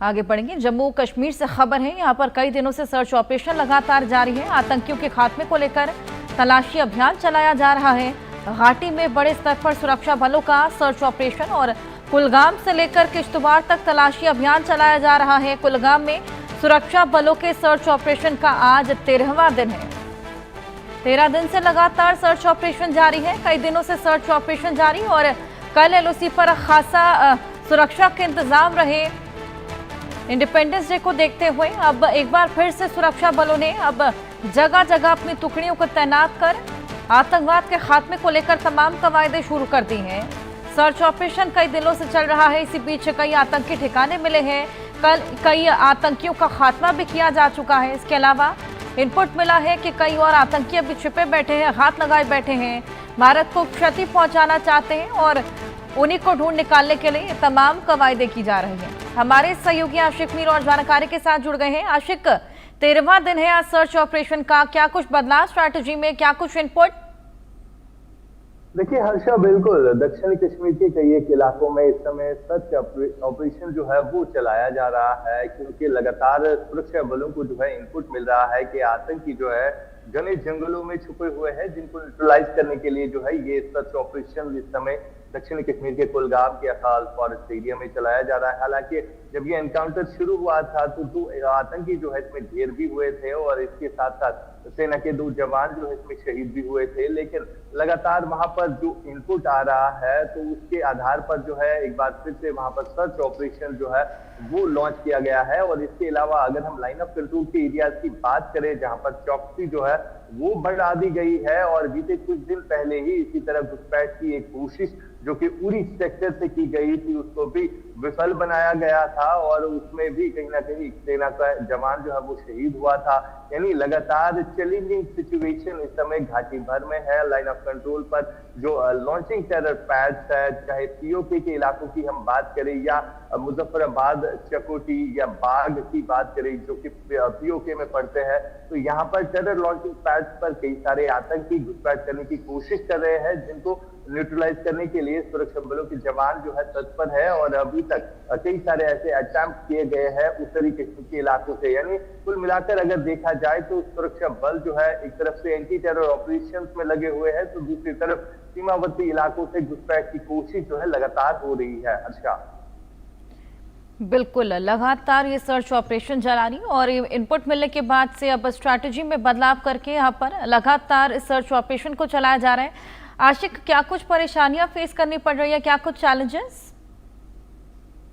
आगे बढ़ेंगे। जम्मू कश्मीर से खबर है, यहाँ पर कई दिनों से सर्च ऑपरेशन लगातार जारी है। आतंकियों के खात्मे को लेकर तलाशी अभियान चलाया जा रहा है। घाटी में बड़े स्तर पर सुरक्षा बलों का सर्च ऑपरेशन और कुलगाम से लेकर किश्तवाड़ तक तलाशी अभियान चलाया जा रहा है। कुलगाम में सुरक्षा बलों के सर्च ऑपरेशन का आज 13वां दिन है। 13 दिन से लगातार सर्च ऑपरेशन जारी है। कई दिनों से सर्च ऑपरेशन जारी और कल एलओसी पर खासा सुरक्षा के इंतजाम रहे। इंडिपेंडेंस डे को देखते हुए अब एक बार फिर से सुरक्षा बलों ने अब जगह जगह अपनी टुकड़ियों को तैनात कर आतंकवाद के खात्मे को लेकर तमाम कवायदें शुरू कर दी हैं। सर्च ऑपरेशन कई दिनों से चल रहा है। इसी बीच कई आतंकी ठिकाने मिले हैं। कल कई आतंकियों का खात्मा भी किया जा चुका है। इसके अलावा इनपुट मिला है कि कई और आतंकी अभी छिपे बैठे हैं, हाथ लगाए बैठे हैं, भारत को क्षति पहुंचाना चाहते हैं और उन्हीं को ढूंढ निकालने के लिए तमाम कवायदें की जा रही हैं। हमारे सहयोगी आशिक मीर और जानकारी के साथ जुड़ गए हैं। आशिक, 13वां दिन है आज सर्च ऑपरेशन का, क्या कुछ बदलाव स्ट्रैटेजी में, क्या कुछ इनपुट? देखिए हर्षा, बिल्कुल दक्षिणी कश्मीर के कई एक इलाकों में इस समय सर्च ऑपरेशन जो है वो चलाया जा रहा है, क्योंकि लगातार सुरक्षा बलों को जो है इनपुट मिल रहा है कि आतंकी जो है घने जंगलों में छुपे हुए हैं, जिनको न्यूट्रलाइज करने के लिए जो है ये सर्च ऑपरेशन इस समय दक्षिणी कश्मीर के कुलगाम के अकाल फॉरेस्ट एरिया में चलाया जा रहा है। हालांकि जब ये एनकाउंटर शुरू हुआ था तो 2 आतंकी जो है इसमें ढेर भी हुए थे और इसके साथ साथ सेना के 2 जवान जो है इसमें शहीद भी हुए थे। लेकिन लगातार वहां पर जो इनपुट आ रहा है तो उसके आधार पर जो है एक बार फिर से वहां पर सर्च ऑपरेशन जो है वो लॉन्च किया गया है। और इसके अलावा अगर हम लाइन ऑफ कंट्रोल के एरियाज की बात करें, जहां पर चौकसी जो है वो बढ़ा दी गई है और बीते कुछ दिन पहले ही इसी तरह घुसपैठ की एक कोशिश जो कि उरी सेक्टर से की गई थी उसको भी विफल बनाया गया था और उसमें भी कहीं ना कहीं सेना का जवान जो है वो शहीद हुआ था। यानी लगातार चैलेंजिंग सिचुएशन इस समय घाटी भर में है। लाइन ऑफ कंट्रोल पर जो लॉन्चिंग टेरर पैड्स है, चाहे पीओके के इलाकों की हम बात करें या मुजफ्फराबाद, चकोटी या बाग की बात करें जो कि पीओके में पड़ते हैं, तो यहाँ पर टेरर लॉन्चिंग पैड्स पर कई सारे आतंकी घुसपैठ करने की कोशिश कर रहे हैं, जिनको न्यूट्रलाइज करने के लिए सुरक्षा बलों के जवान जो है तत्पर है। और अभी तक कई सारे ऐसे अटेम्प्ट किए गए हैं उत्तरी कश्मीर के इलाकों से। यानी कुल मिलाकर अगर देखा जाए तो सुरक्षा बल जो है एक तरफ से एंटी टेरर ऑपरेशन में लगे हुए हैं, तो दूसरी तरफ सीमावर्ती इलाकों से घुसपैठ की कोशिश जो है लगातार हो रही है। अच्छा, बिल्कुल, लगातार ये सर्च ऑपरेशन जारी और इनपुट मिलने के बाद से अब स्ट्रैटेजी में बदलाव करके यहाँ पर लगातार सर्च ऑपरेशन को चलाया जा रहा है। आशिक, क्या कुछ परेशानियां फेस करनी पड़ रही है, क्या कुछ चैलेंजेस?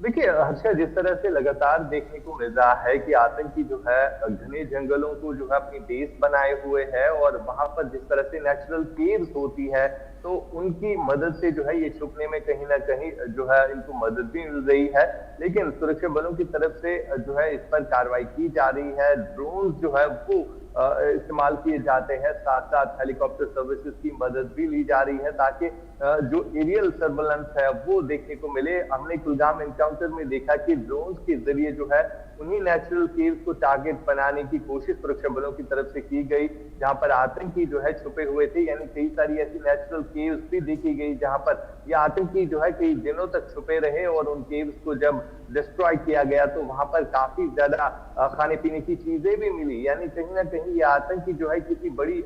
देखिए हर्षा, जिस तरह से लगातार देखने को मिल रहा है कि आतंकी जो है घने जंगलों को जो है अपनी बेस बनाए हुए है और वहां पर जिस तरह से नेचुरल केव्स होती है तो उनकी मदद से जो है ये छुपने में कहीं ना कहीं जो है इनको मदद भी मिल रही है। लेकिन सुरक्षा बलों की तरफ से जो है इस पर कार्रवाई की जा रही है। ड्रोन जो है वो इस्तेमाल किए जाते हैं, साथ साथ हेलीकॉप्टर सर्विसेज की मदद भी ली जा रही है ताकि जो एरियल सर्वेलेंस है वो देखने को मिले। हमने कुलगाम एनकाउंटर में देखा कि ड्रोन के जरिए जो है उन्हीं नेचुरल केव्स को टारगेट बनाने की कोशिश सुरक्षा बलों की तरफ से की गई, जहां पर आतंकी जो है छुपे हुए थे। यानी कई सारी ऐसी नेचुरल केव्स भी देखी गई जहां पर ये आतंकी जो है कई दिनों तक छुपे रहे और उन केव्स को जब डिस्ट्रॉय किया गया तो वहां पर काफी ज्यादा खाने पीने की चीजें भी मिली। यानी कहीं ना कहीं ये आतंकी जो है किसी बड़ी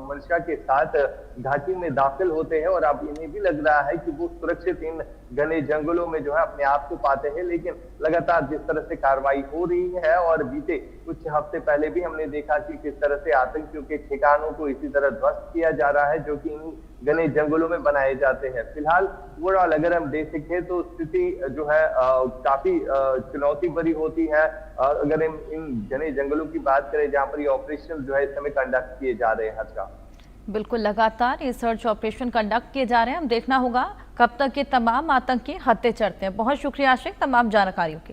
मंशा के साथ घाटी में दाखिल होते हैं और अब इन्हें भी लग रहा है कि वो सुरक्षित इन घने जंगलों में जो है अपने आप को पाते हैं। लेकिन लगातार जिस तरह से कार्रवाई हो रही है और बीते कुछ हफ्ते पहले भी हमने देखा कि किस तरह से आतंकियों के ठिकानों को इसी तरह ध्वस्त किया जा रहा है जो कि इन घने जंगलों में बनाए जाते हैं। फिलहाल ओवरऑल अगर हम देख सकें तो स्थिति जो है काफी चुनौती भरी होती है। अगर हम इन घने जंगलों की बात करें जहां पर ये ऑपरेशन जो है इस समय कंडक्ट किए जा रहे हैं। अच्छा, बिल्कुल, लगातार ये सर्च ऑपरेशन कंडक्ट किए जा रहे हैं। हम देखना होगा कब तक ये तमाम आतंकी हत्थे चढ़ते हैं। बहुत शुक्रिया आशिक तमाम जानकारियों के।